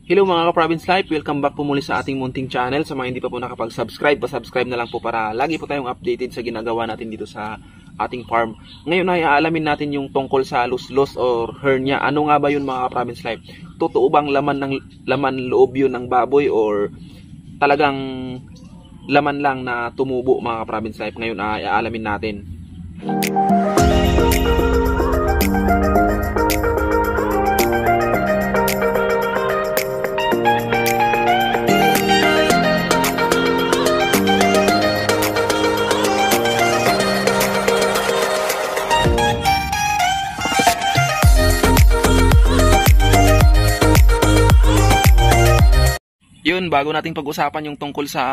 Hello mga ka-Province Life, welcome back po muli sa ating munting channel. Sa mga hindi pa po nakapag-subscribe, pa-subscribe na lang po para lagi po tayong updated sa ginagawa natin dito sa ating farm. Ngayon ay aalamin natin yung tungkol sa loose or hernia. Ano nga ba yun mga ka-Province Life? Totoo bang laman loob yun ng baboy or talagang laman lang na tumubo mga ka-Province Life? Ngayon ay aalamin natin. Yun, bago nating pag-usapan yung tungkol sa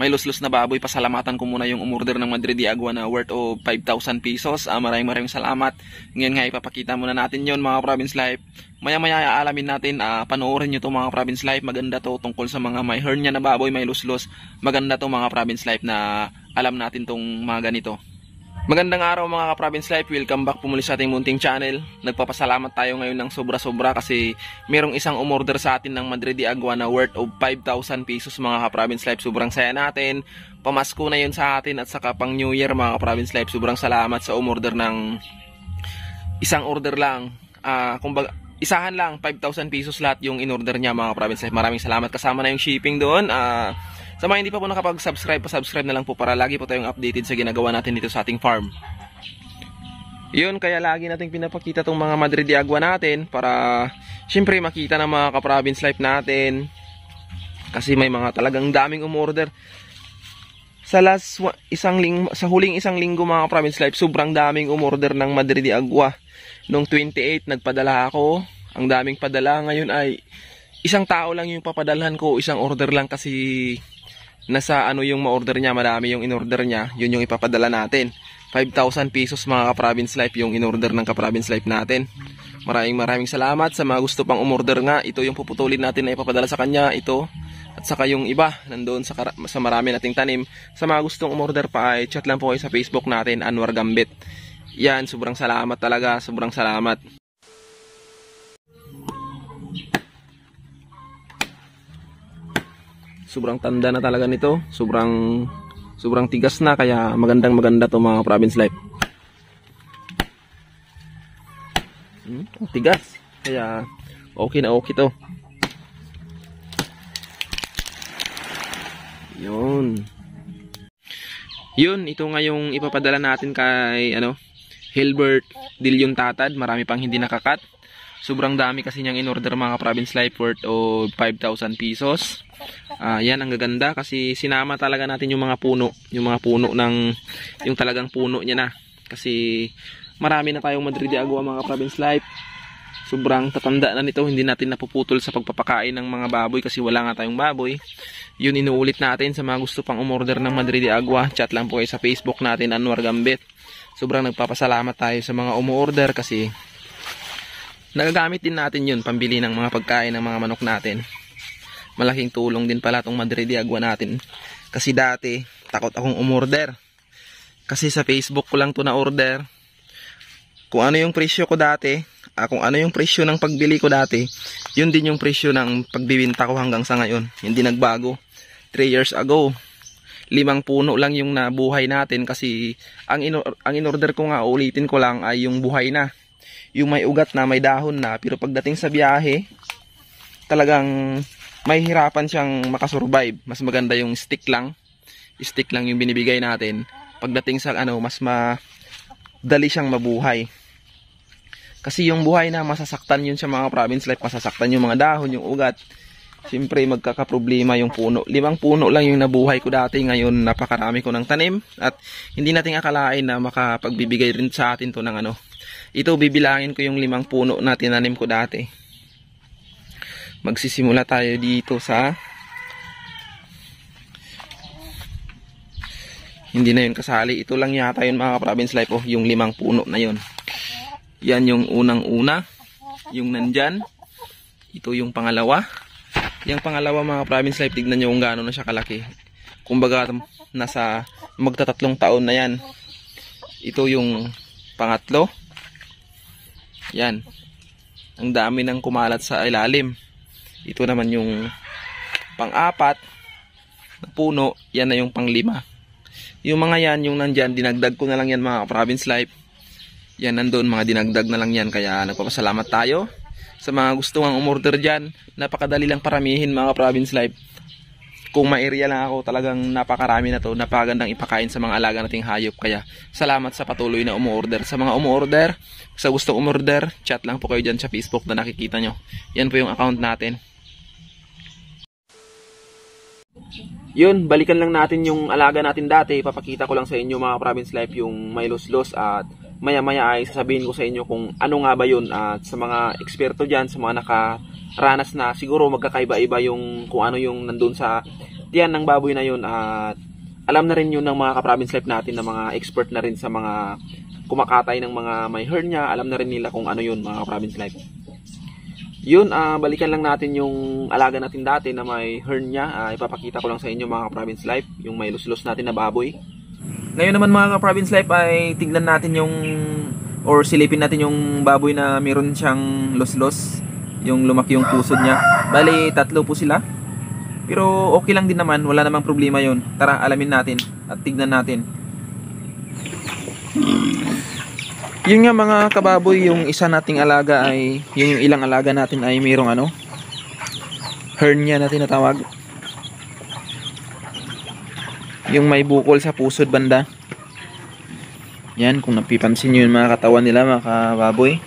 may luslus na baboy, pasalamatan ko muna yung umorder ng Madre de Agua na worth of 5,000 pesos. Maraming salamat. Ngayon nga ipapakita muna natin yun mga Province Life. Maya aalamin natin, panoorin nyo to mga Province Life. Maganda to tungkol sa mga may hernia na baboy, may luslus. Maganda to mga Province Life na alam natin tong mga ganito. Magandang araw mga ka-Province Life, welcome back po muli sa ating munting channel. Nagpapasalamat tayo ngayon ng sobra-sobra kasi merong isang umorder sa atin ng Madre de Agua na worth of 5,000 pesos mga ka-Province Life. Sobrang saya natin, pamasko na yun sa atin at saka pang New Year mga ka-Province Life. Sobrang salamat sa umorder ng isang order lang, kumbaga isahan lang, 5,000 pesos lahat yung in-order niya mga ka-Province Life. Maraming salamat, kasama na yung shipping doon. Sa mga hindi pa po nakapag-subscribe, pa-subscribe na lang po para lagi po tayong updated sa ginagawa natin dito sa ating farm. Yun, kaya lagi nating pinapakita tong mga Madre de Agua natin para syempre makita ng mga ka-Province Life natin. Kasi may mga talagang daming umorder. Sa huling isang linggo mga ka-Province Life, sobrang daming umorder ng Madre de Agua. Noong 28, nagpadala ako. Ang daming padala. Ngayon ay isang tao lang yung papadalhan ko, isang order lang kasi nasa ano yung ma-order niya, marami yung in-order niya, yun yung ipapadala natin. 5,000 pesos mga ka-Province Life yung in-order ng ka-Province Life natin. Maraming salamat sa mga gusto pang umorder nga. Ito yung puputulin natin na ipapadala sa kanya, ito. At saka yung iba, nandoon sa marami nating tanim. Sa mga gustong umorder pa ay chat lang po kayo sa Facebook natin, Anwar Gambit. Yan, sobrang salamat talaga, sobrang salamat. Sobrang tanda na talaga nito. Sobrang tigas na, kaya maganda to mga Province Life. Tigas. Kaya okay na okay to. Yun, ito nga yung ipapadala natin kay Hilbert Dillion Tatad. Marami pang hindi nakakat. Sobrang dami kasi niyang in-order mga Province Life worth of 5,000 pesos. Yan ang gaganda kasi sinama talaga natin yung mga puno. Yung mga puno yung talagang puno niya na. Kasi marami na tayong Madre de Agua mga Province Life. Sobrang tatanda na nito. Hindi natin napuputol sa pagpapakain ng mga baboy kasi wala nga tayong baboy. Yun inuulit natin sa mga gusto pang umorder ng Madre de Agua. Chat lang po kayo sa Facebook natin, Anwar Gambit. Sobrang nagpapasalamat tayo sa mga umorder kasi nagagamit din natin yun pambili ng mga pagkain ng mga manok natin. Malaking tulong din pala itong Madre de Agua natin. Kasi dati, takot akong umorder. Kasi sa Facebook ko lang ito na-order. Kung ano yung presyo ko dati, kung ano yung presyo ng pagbili ko dati, yun din yung presyo ng pagbibinta ko hanggang sa ngayon. Hindi nagbago. 3 years ago, 5 puno lang yung nabuhay natin kasi ang in-order ko nga, ulitin ko lang, ay yung buhay na. Yung may ugat na, may dahon na. Pero pagdating sa biyahe, talagang may hirapan siyang makasurvive. Mas maganda yung stick lang yung binibigay natin. Pagdating sa mas madali siyang mabuhay. Kasi yung buhay na, masasaktan yun sa mga Province Life. Masasaktan yung mga dahon, yung ugat. Siyempre magkakaproblema yung puno. 5 puno lang yung nabuhay ko dati. Ngayon napakarami ko ng tanim. At hindi natin akalain na makapagbibigay rin sa atin to ng Ito, bibilangin ko yung 5 puno na tinanim ko dati. Magsisimula tayo dito sa hindi na yun kasali. Ito lang yata yun mga Province Life. Yung 5 puno na yun. Yan yung unang-una. Yung nandyan. Ito yung pangalawa. Yung pangalawa mga Province Life, tignan nyo kung gaano na siya kalaki. Kumbaga nasa magta3 taon na yan. Ito yung pangatlo. Yan. Ang dami ng kumalat sa ilalim. Ito naman yung pang-apat na puno, yan na yung pang-5. Yung mga yan, yung nandyan, dinagdag ko na lang yan mga province life. Yan nandun, mga dinagdag na lang yan. Kaya nagpapasalamat tayo sa mga gusto ng umorder dyan. Napakadali lang paramihin mga province life. Kung ma-area lang ako, talagang napakarami na to. Napakagandang ipakain sa mga alaga nating hayop. Kaya salamat sa patuloy na umorder. Sa mga umorder, sa gustong umorder, chat lang po kayo dyan sa Facebook na nakikita nyo. Yan po yung account natin. Yun, balikan lang natin yung alaga natin dati. Papakita ko lang sa inyo mga province life yung may los-los, at maya-maya ay sasabihin ko sa inyo kung ano nga ba yun. At sa mga eksperto dyan, sa mga nakaranas na, siguro magkakaiba-iba yung kung ano yung nandun sa tiyan ng baboy na yun. At alam na rin yun ng mga ka-province life natin, na mga expert na rin sa mga kumakatay ng mga may hernia. Alam na rin nila kung ano yun mga ka-province life. Yun, balikan lang natin yung alaga natin dati na may hernia. Ipapakita ko lang sa inyo mga ka-province life yung may los-los natin na baboy. Ngayon naman mga ka-province life ay tignan natin yung, or silipin natin yung baboy na meron siyang los-los, yung lumaki yung pusod niya. Bali 3 po sila, pero okay lang din naman, wala namang problema yun. Tara, alamin natin at tignan natin. Yun nga mga kababoy, yung isa nating alaga ay, yung ilang alaga natin ay mayroong hernia na tinatawag. Yung may bukol sa pusod banda. Yan, kung napipansin nyo yung mga katawan nila mga kababoy.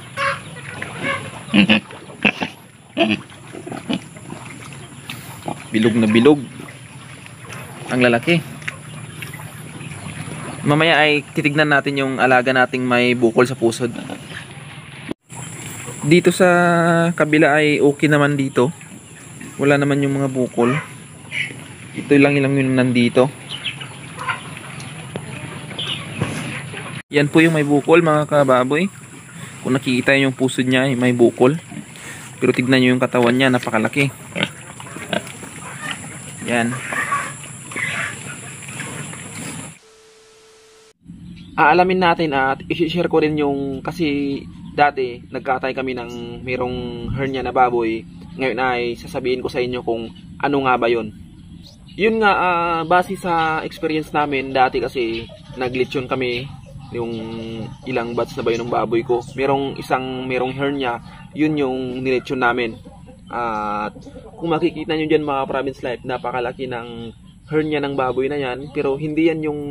Bilog na bilog ang lalaki. Mamaya ay titignan natin yung alaga nating may bukol sa pusod. Dito sa kabila ay okay naman dito. Wala naman yung mga bukol. Ito lang ilang yung nandito. Yan po yung may bukol mga kababoy. Kung nakikita yung pusod niya ay may bukol. Pero tignan nyo yung katawan niya, napakalaki. Yan. Aalamin natin at i-share ko rin yung, kasi dati nagkatay kami ng mayroong hernia na baboy. Ngayon ay sasabihin ko sa inyo kung ano nga ba yun. Yun nga, base sa experience namin dati, kasi naglitsyon kami yung ilang batch na ba yun ng baboy ko. Merong hernia, yun yung nilitsyon namin. At kung makikita nyo dyan mga province life, napakalaki ng hernia ng baboy na yan. Pero hindi yan yung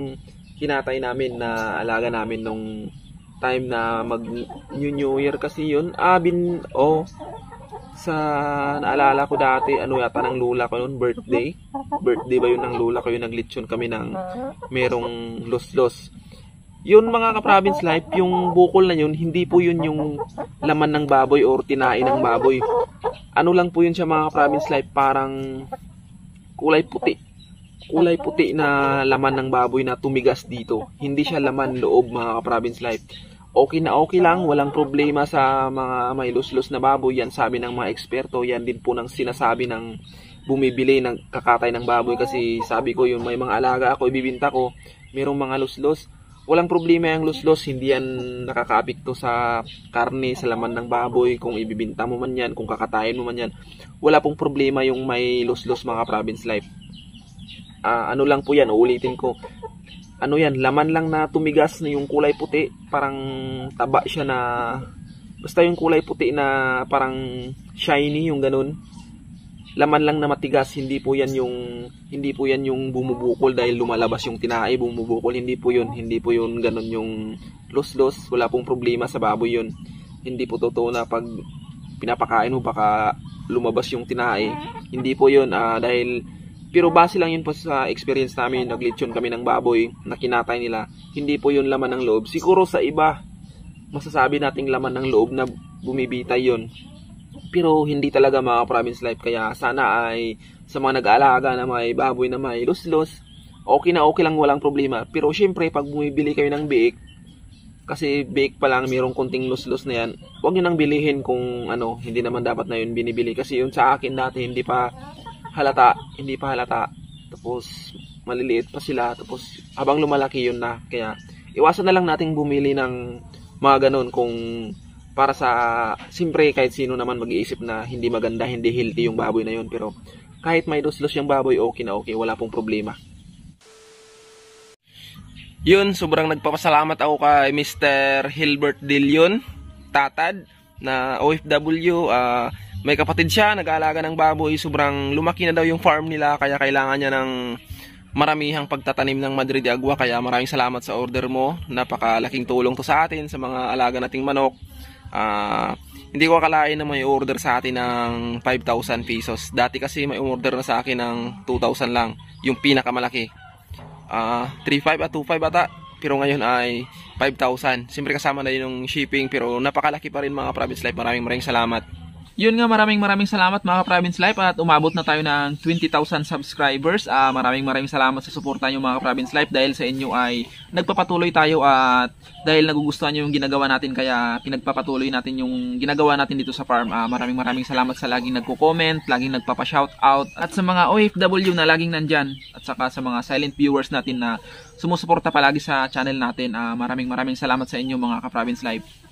kinatay namin na alaga namin nung time na mag New Year kasi yun. Sa naalala ko dati, ano yata ng lula ko noon, birthday ba yun ng lula ko, yung naglitsyon kami ng merong los-los. Yun mga ka-province life, yung bukol na yun, hindi po yun yung laman ng baboy or tinain ng baboy. Ano lang po yun siya mga ka-province life, parang kulay puti na laman ng baboy na tumigas dito. Hindi siya laman loob mga ka-province life. Okay na okay lang, walang problema sa mga may los-los na baboy. Yan sabi ng mga eksperto, yan din po ng sinasabi ng bumibili ng kakatay ng baboy. Kasi sabi ko, yung may mga alaga ako, ibibinta ko, mayroong mga los-los. Walang problema yung los-los, hindi yan nakakaapekto sa karne, sa laman ng baboy. Kung ibibinta mo man yan, kung kakatayin mo man yan, wala pong problema yung may los-los mga province life. Ano lang po yan, uulitin ko. Ano yan, laman lang na tumigas na yung kulay puti, parang taba siya na, basta yung kulay puti na parang shiny, yung ganun. Laman lang na matigas, hindi po yan yung bumubukol dahil lumalabas yung tinae, bumubukol, hindi po yun ganun yung los-los. Wala pong problema sa baboy yun. Hindi po totoo na pag pinapakain mo baka lumabas yung tinae. Hindi po yun, pero base lang yun po sa experience namin, naglitsyon kami ng baboy na kinatay nila. Hindi po yun laman ng loob. Siguro sa iba, masasabi nating laman ng loob na bumibitay yun. Pero hindi talaga mga province life. Kaya sana ay sa mga nag-aalaga na may baboy na may los-los, okay na okay lang, walang problema. Pero syempre pag bumibili kayo ng biik, kasi biik pa lang mayroong konting los-los na yan, huwag nyo nang bilihin kung hindi naman dapat na yun binibili. Kasi yun sa akin dati hindi pa halata. Tapos maliliit pa sila, tapos habang lumalaki yun na. Kaya iwasan na lang nating bumili ng mga ganun kung para sa, siyempre kahit sino naman mag-iisip na hindi maganda, hindi healthy yung baboy na yun, pero kahit may luslos yung baboy, okay na okay, wala pong problema. Yun, sobrang nagpapasalamat ako kay Mr. Hilbert Dillon Tatad na OFW. May kapatid siya, nag-aalaga ng baboy, sobrang lumaki na daw yung farm nila, kaya kailangan niya ng maramihang pagtatanim ng Madre de Agua. Kaya maraming salamat sa order mo, napakalaking tulong to sa atin sa mga alaga nating manok. Hindi ko akalain na may order sa atin ng 5,000 pesos. Dati kasi may order na sa akin ng 2,000 lang, yung pinakamalaki. 3,500 at 2,500 ata, pero ngayon ay 5,000. Siyempre kasama na yun yung shipping, pero napakalaki pa rin mga Province Life. Maraming salamat. Yun nga, maraming salamat mga Province Life, at umabot na tayo ng 20,000 subscribers. Maraming salamat sa suporta nyo mga Province Life. Dahil sa inyo ay nagpapatuloy tayo, at dahil nagugustuhan nyo yung ginagawa natin, kaya pinagpapatuloy natin yung ginagawa natin dito sa farm. Maraming salamat sa laging nagko-comment, laging nagpapa-shoutout, at sa mga OFW na laging nandyan, at saka sa mga silent viewers natin na sumusuporta palagi sa channel natin. Maraming salamat sa inyo mga ka-Province Life.